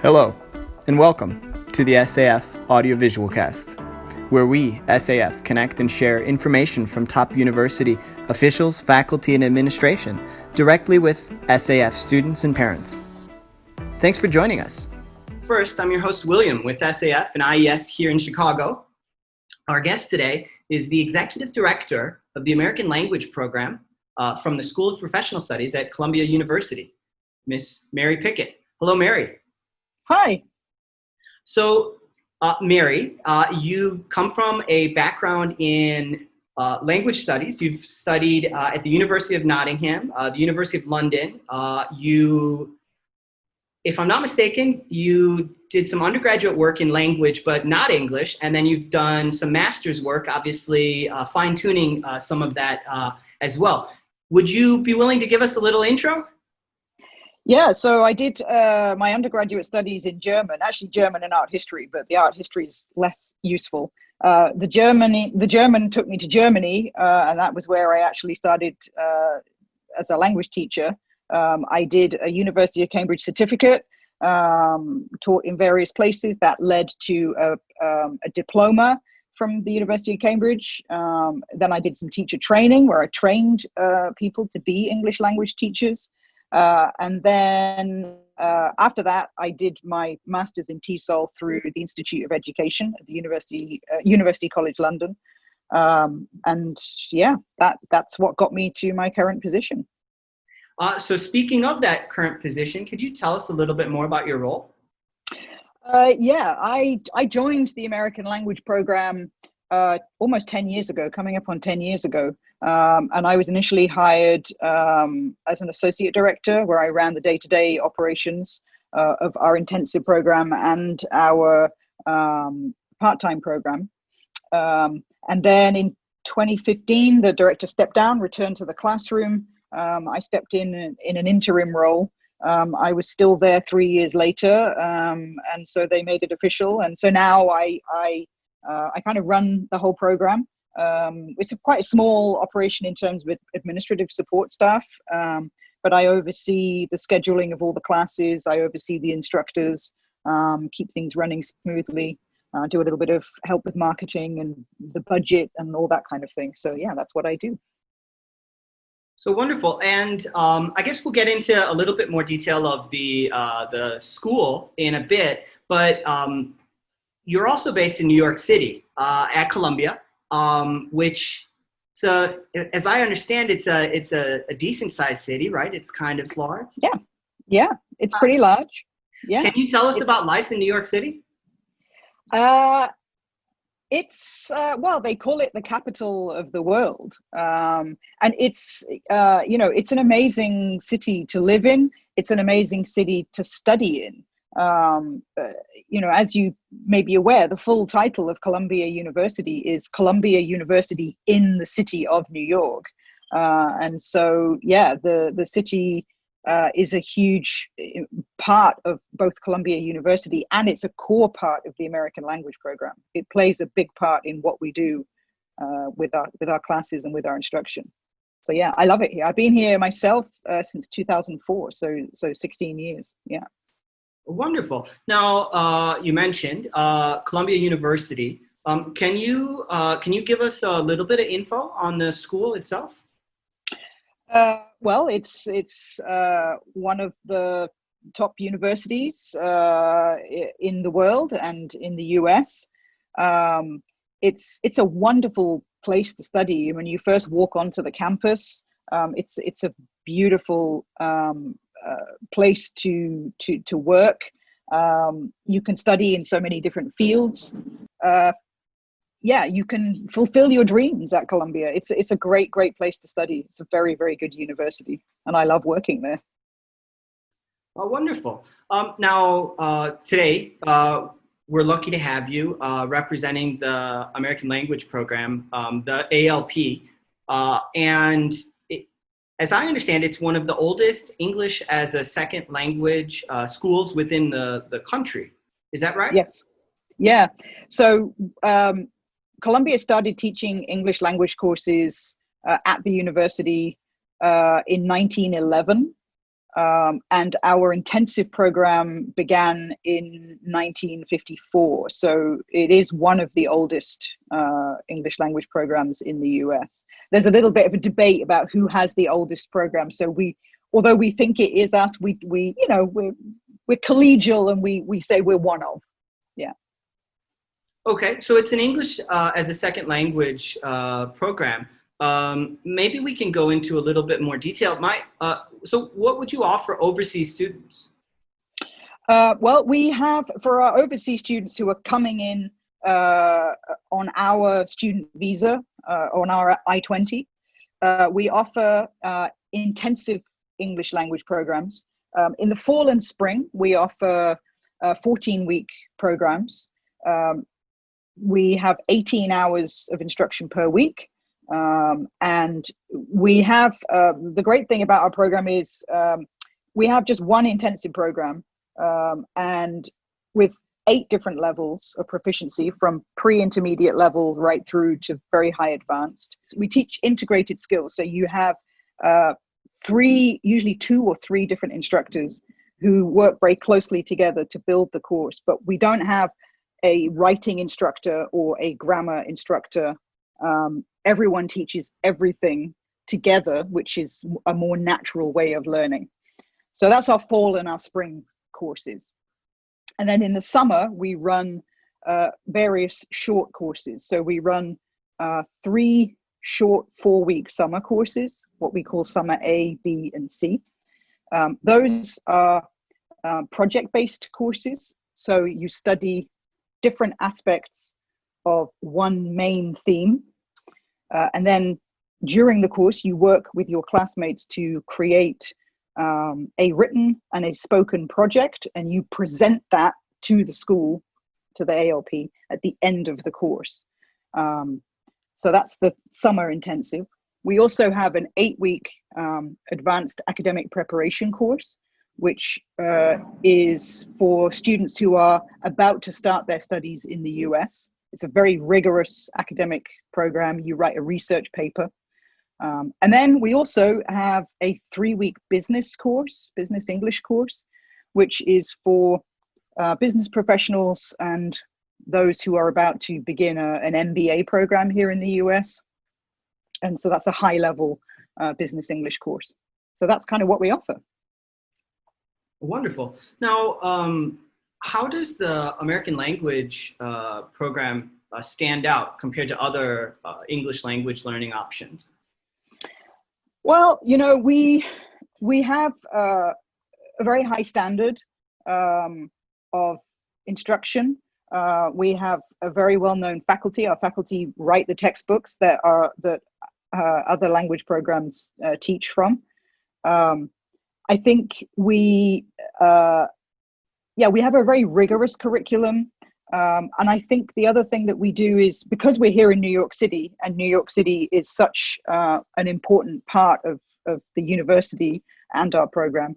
Hello, and welcome to the SAF Audiovisual Cast, where we, SAF, connect and share information from top university officials, faculty, and administration directly with SAF students and parents. Thanks for joining us. First, I'm your host, William, with SAF and IES here in Chicago. Our guest today is the Executive Director of the American Language Program from the School of Professional Studies at Columbia University, Miss Mary Pickett. Hello, Mary. Hi. So, Mary, you come from a background in language studies. You've studied at the University of Nottingham, the University of London. If I'm not mistaken, you did some undergraduate work in language, but not English, and then you've done some master's work, obviously fine-tuning some of that as well. Would you be willing to give us a little intro? Yeah, so I did my undergraduate studies in German, actually German and art history, but the art history is less useful. The German took me to Germany, and that was where I actually started as a language teacher. I did a University of Cambridge certificate, taught in various places. That led to a diploma from the University of Cambridge. Then I did some teacher training where I trained people to be English language teachers. And then after that, I did my master's in TESOL through the Institute of Education at the University College London. And yeah, that's what got me to my current position. So speaking of that current position, could you tell us a little bit more about your role? Yeah, I joined the American Language Program almost 10 years ago, coming up on 10 years ago. And I was initially hired as an associate director, where I ran the day-to-day operations of our intensive program and our part-time program. And then in 2015, the director stepped down, returned to the classroom. I stepped in an interim role. I was still there 3 years later, and so they made it official. And so now I kind of run the whole program. It's quite a small operation in terms of administrative support staff, but I oversee the scheduling of all the classes. I oversee the instructors, keep things running smoothly, do a little bit of help with marketing and the budget and all that kind of thing. So yeah, that's what I do. So wonderful. And I guess we'll get into a little bit more detail of the school in a bit, but you're also based in New York City at Columbia, which, so as I understand, it's a decent sized city, right? It's kind of large. Yeah, it's pretty large. Yeah. Can you tell us about life in New York City? It's well, they call it the capital of the world, and it's it's an amazing city to live in. It's an amazing city to study in. As you may be aware, the full title of Columbia University is Columbia University in the city of New York. And so, yeah, the city is a huge part of both Columbia University, and it's a core part of the American Language Program. It plays a big part in what we do with our classes and with our instruction. So yeah, I love it here. I've been here myself since 2004, so 16 years. Yeah. Wonderful. Now, you mentioned Columbia University. Can you give us a little bit of info on the school itself? Well, it's one of the top universities in the world and in the US. It's a wonderful place to study. When you first walk onto the campus, it's a beautiful place to work. You can study in so many different fields. Yeah, you can fulfill your dreams at Columbia. It's a great place to study. It's a very, very good university, and I love working there. Oh, wonderful. Now, today, we're lucky to have you representing the American Language Program, the ALP, and as I understand, it's one of the oldest English as a second language schools within the country. Is that right? Yes. Yeah. So Columbia started teaching English language courses at the university in 1911. And our intensive program began in 1954. So it is one of the oldest English language programs in the US. There's a little bit of a debate about who has the oldest program. So although we think it is us, we're collegial, and we say we're one of. Yeah. Okay, so it's an English as a second language program. Maybe we can go into a little bit more detail. So what would you offer overseas students? Well, we have, for our overseas students who are coming in on our student visa, on our I-20, we offer intensive English language programs. In the fall and spring, we offer 14-week programs. We have 18 hours of instruction per week. And we have, the great thing about our program is we have just one intensive program, and with 8 different levels of proficiency, from pre-intermediate level right through to very high advanced. We teach integrated skills. So you have usually 2 or 3 different instructors who work very closely together to build the course, but we don't have a writing instructor or a grammar instructor. Everyone teaches everything together, which is a more natural way of learning. So that's our fall and our spring courses. And then in the summer, we run various short courses. So we run 3 short 4-week summer courses, what we call summer A, B, and C. Those are project-based courses. So you study different aspects of one main theme. And then during the course, you work with your classmates to create a written and a spoken project, and you present that to the school, to the ALP, at the end of the course. So that's the summer intensive. We also have an 8-week advanced academic preparation course, which is for students who are about to start their studies in the US. It's a very rigorous academic program. You write a research paper. And then we also have a 3-week business course, business English course, which is for business professionals and those who are about to begin an MBA program here in the US. And so that's a high level business English course. So that's kind of what we offer. Wonderful. Now, how does the American language program stand out compared to other English language learning options? Well, we have a very high standard of instruction. We have a very well-known faculty. Our faculty write the textbooks that other language programs teach from. I think we have a very rigorous curriculum. And I think the other thing that we do is, because we're here in New York City, and New York City is such an important part of the university and our program,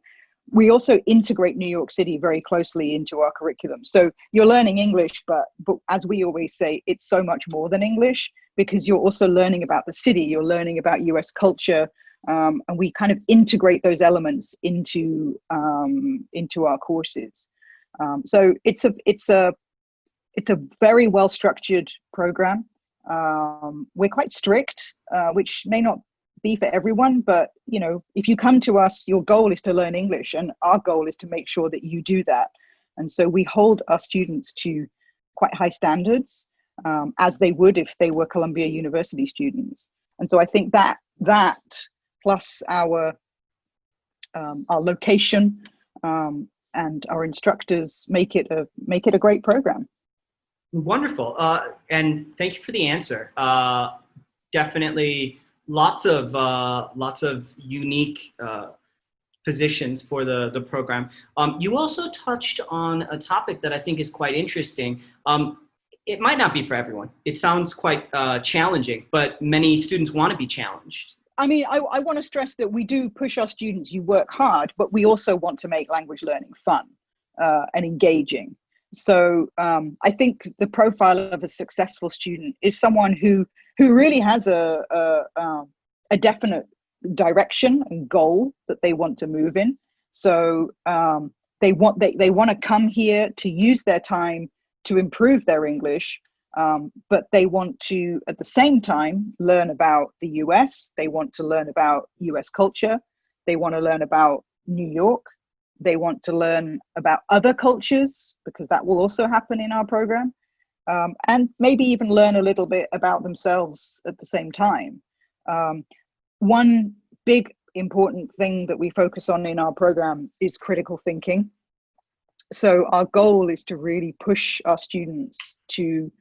we also integrate New York City very closely into our curriculum. So you're learning English, but as we always say, it's so much more than English, because you're also learning about the city, you're learning about US culture, and we kind of integrate those elements into our courses. So it's a very well structured program. We're quite strict, which may not be for everyone, but if you come to us, your goal is to learn English, and our goal is to make sure that you do that. And so we hold our students to quite high standards, as they would if they were Columbia University students. And so I think that plus our location and our instructors make it a great program. Wonderful. And thank you for the answer. Definitely lots of unique positions for the program. You also touched on a topic that I think is quite interesting. It might not be for everyone. It sounds quite challenging, but many students want to be challenged. I mean, I want to stress that we do push our students, you work hard, but we also want to make language learning fun and engaging. So I think the profile of a successful student is someone who really has a definite direction and goal that they want to move in. So they want to come here to use their time to improve their English, but they want to, at the same time, learn about the US. They want to learn about US culture. They want to learn about New York. They want to learn about other cultures, because that will also happen in our program. And maybe even learn a little bit about themselves at the same time. One big important thing that we focus on in our program is critical thinking. So our goal is to really push our students to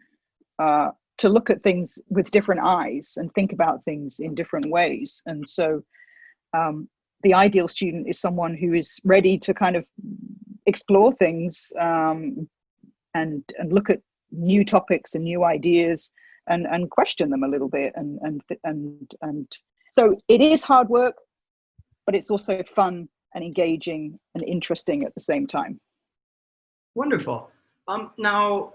look at things with different eyes and think about things in different ways. And so the ideal student is someone who is ready to kind of explore things and look at new topics and new ideas and question them a little bit. And so it is hard work, but it's also fun and engaging and interesting at the same time. Wonderful. Now,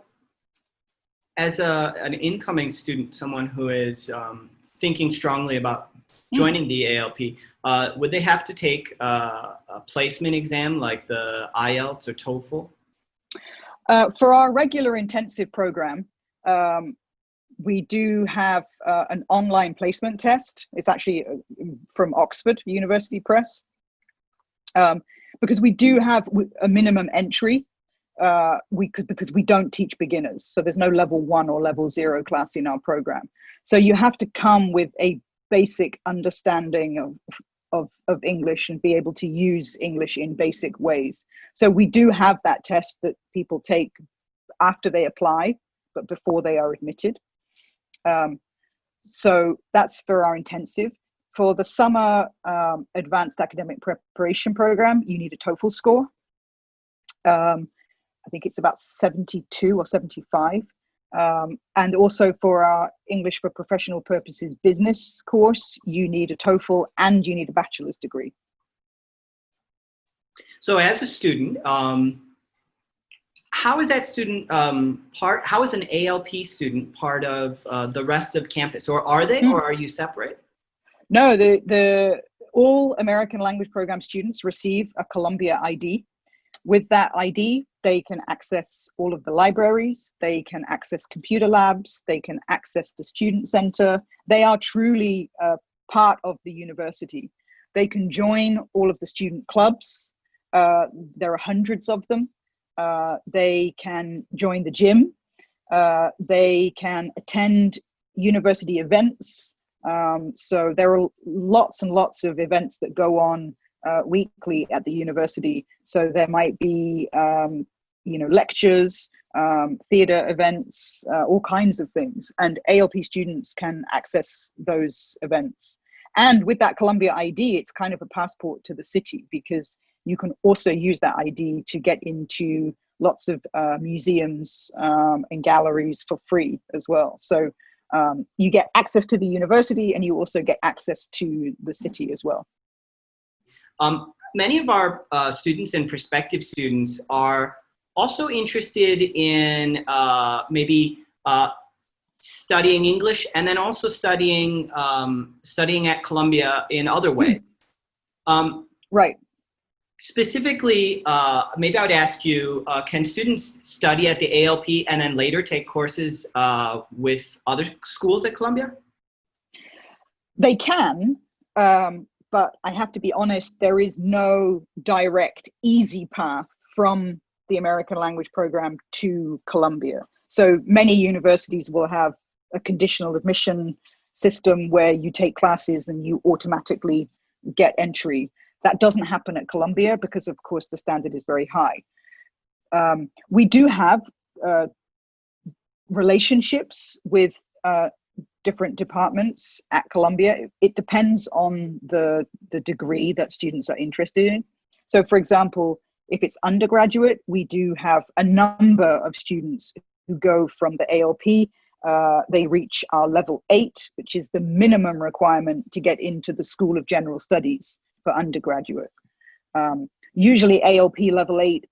as an incoming student, someone who is thinking strongly about joining the ALP, would they have to take a placement exam like the IELTS or TOEFL? For our regular intensive program, we do have an online placement test. It's actually from Oxford University Press, because we do have a minimum entry. Because we don't teach beginners, so there's no level 1 or level 0 class in our program. So you have to come with a basic understanding of English and be able to use English in basic ways. So we do have that test that people take after they apply, but before they are admitted. So that's for our intensive. For the summer advanced academic preparation program, you need a TOEFL score. I think it's about 72 or 75. And also for our English for Professional Purposes business course, you need a TOEFL and you need a bachelor's degree. So as a student, how is that student how is an ALP student part of the rest of campus? Or are they, or are you separate? No, all American language program students receive a Columbia ID. With that ID, they can access all of the libraries, they can access computer labs, they can access the student center. They are truly part of the university. They can join all of the student clubs. There are hundreds of them. They can join the gym. They can attend university events. So there are lots and lots of events that go on weekly at the university. So there might be, lectures, theater events, all kinds of things. And ALP students can access those events. And with that Columbia ID, it's kind of a passport to the city, because you can also use that ID to get into lots of museums and galleries for free as well. So you get access to the university and you also get access to the city as well. Many of our students and prospective students are also interested in maybe studying English and then also studying at Columbia in other ways. Right. Specifically, maybe I would ask you, can students study at the ALP and then later take courses with other schools at Columbia? They can. But I have to be honest, there is no direct, easy path from the American language program to Columbia. So many universities will have a conditional admission system where you take classes and you automatically get entry. That doesn't happen at Columbia because, of course, the standard is very high. We do have relationships with different departments at Columbia. It depends on the degree that students are interested in. So for example, if it's undergraduate, we do have a number of students who go from the ALP. They reach our level 8, which is the minimum requirement to get into the School of General Studies for undergraduate. Usually ALP level 8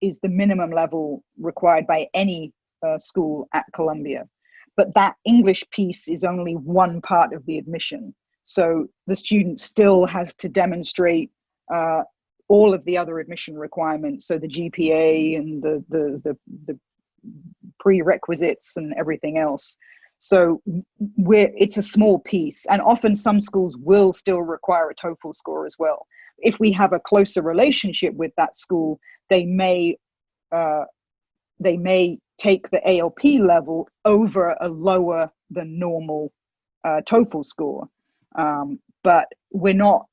is the minimum level required by any school at Columbia. But that English piece is only one part of the admission. So the student still has to demonstrate all of the other admission requirements, so the GPA and the prerequisites and everything else. So it's a small piece, and often some schools will still require a TOEFL score as well. If we have a closer relationship with that school, they may take the ALP level over a lower than normal TOEFL score. But we're not,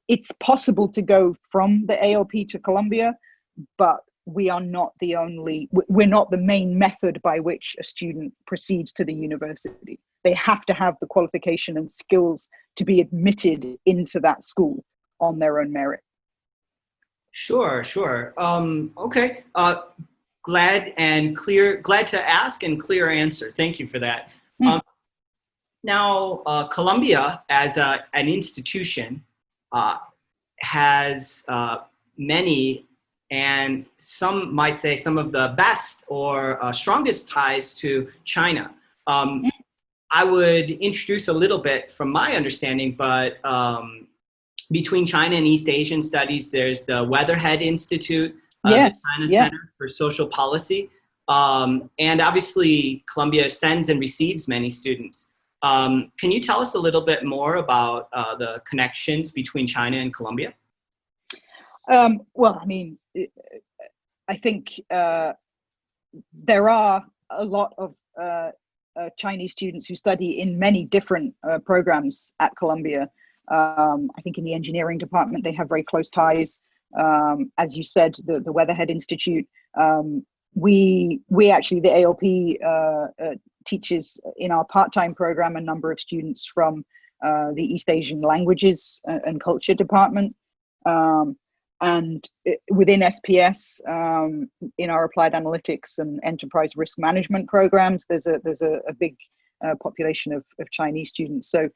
it's possible to go from the ALP to Columbia, but we're not the main method by which a student proceeds to the university. They have to have the qualification and skills to be admitted into that school on their own merit. Sure. Okay. Glad to ask and clear answer. Thank you for that. Now, Columbia as an institution has many, and some might say some of the best or strongest ties to China. I would introduce a little bit from my understanding, but between China and East Asian Studies, there's the Weatherhead Institute, the China Center for Social Policy, and obviously Columbia sends and receives many students. Can you tell us a little bit more about the connections between China and Columbia? Well, I mean, I think there are a lot of Chinese students who study in many different programs at Columbia. I think in the engineering department, they have very close ties. As you said, the Weatherhead Institute, we actually, the ALP teaches in our part-time program a number of students from the East Asian Languages and Culture Department. And within SPS, in our applied analytics and enterprise risk management programs, there's a big population of Chinese students. So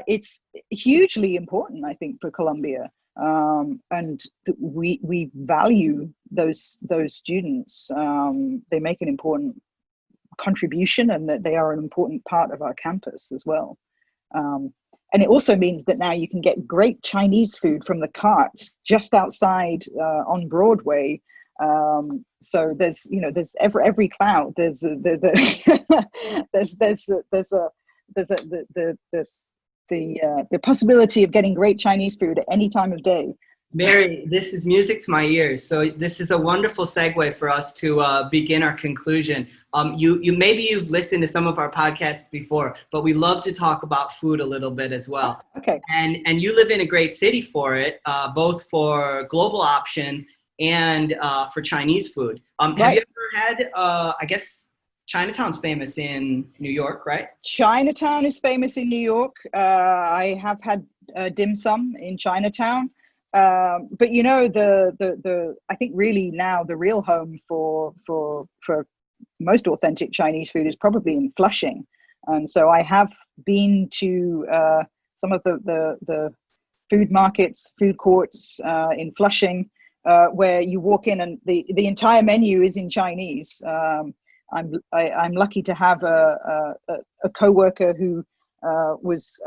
it's hugely important, I think, for Columbia. And we value those students. They make an important contribution, and that they are an important part of our campus as well. And it also means that now you can get great Chinese food from the carts just outside on Broadway. So there's every cloud there's the possibility of getting great Chinese food at any time of day. Mary, this is music to my ears. So this is a wonderful segue for us to begin our conclusion. You've listened to some of our podcasts before, but we love to talk about food a little bit as well. Okay. And you live in a great city for it, both for global options and for Chinese food. Have you ever had, I guess, Chinatown's famous in New York, right? Chinatown is famous in New York. I have had dim sum in Chinatown. But you know, I think really now the real home for most authentic Chinese food is probably in Flushing. And so I have been to some of the food markets, food courts in Flushing, where you walk in and the entire menu is in Chinese. I'm lucky to have a coworker who was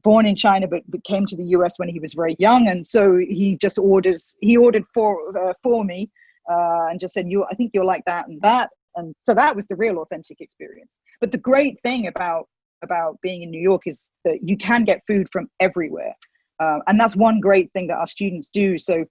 born in China but came to the US when he was very young, and so he ordered for me and just said, I think you'll like that and that. And so that was the real authentic experience. But the great thing about being in New York is that you can get food from everywhere, and that's one great thing that our students do. So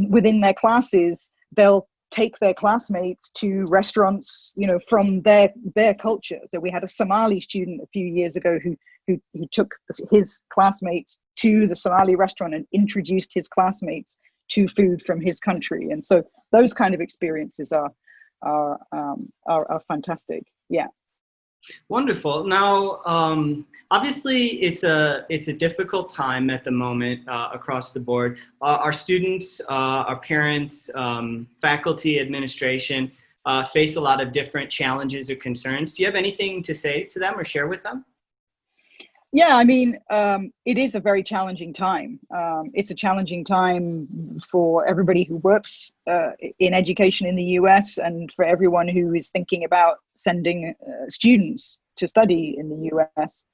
within their classes, they'll take their classmates to restaurants, from their culture. So we had a Somali student a few years ago who took his classmates to the Somali restaurant and introduced his classmates to food from his country. And so those kind of experiences are fantastic. Yeah. Wonderful. Now, obviously, it's a difficult time at the moment across the board. Our students, our parents, faculty, administration face a lot of different challenges or concerns. Do you have anything to say to them or share with them? Yeah, I mean, it is a very challenging time. It's a challenging time for everybody who works in education in the US, and for everyone who is thinking about sending students to study in the US.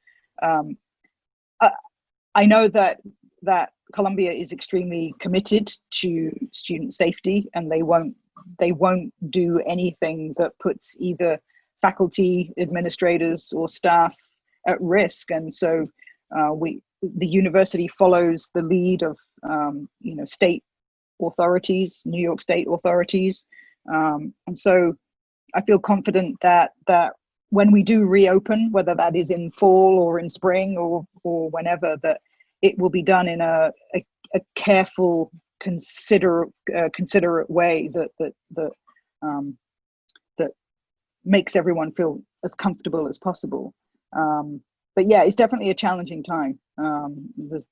I know that that Columbia is extremely committed to student safety, and they won't do anything that puts either faculty, administrators, or staff at risk. And so the university follows the lead of state authorities, New York state authorities, and so I feel confident that when we do reopen, whether that is in fall or in spring or whenever, that it will be done in a careful, considerate way that makes everyone feel as comfortable as possible. But yeah, it's definitely a challenging time. There's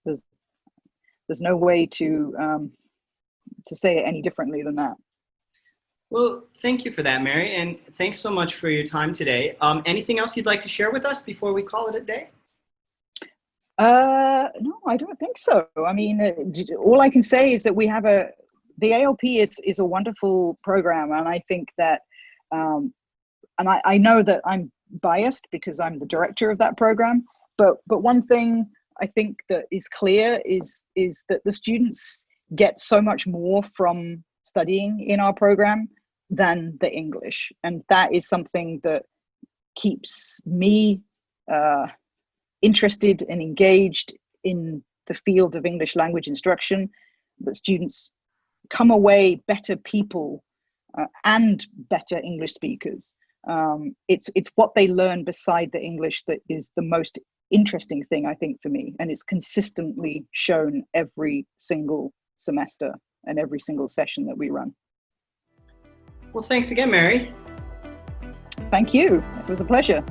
no way to say it any differently than that. Well, thank you for that, Mary, and thanks so much for your time today. Anything else you'd like to share with us before we call it a day? No, I don't think so. I mean, all I can say is that the ALP is a wonderful program, and I think that, and I know that I'm biased because I'm the director of that program, but one thing I think that is clear is that the students get so much more from studying in our program than the English, and that is something that keeps me interested and engaged in the field of English language instruction. That students come away better people and better English speakers. It's what they learn beside the English that is the most interesting thing, I think, for me, and it's consistently shown every single semester and every single session that we run. Well, thanks again, Mary. Thank you. It was a pleasure.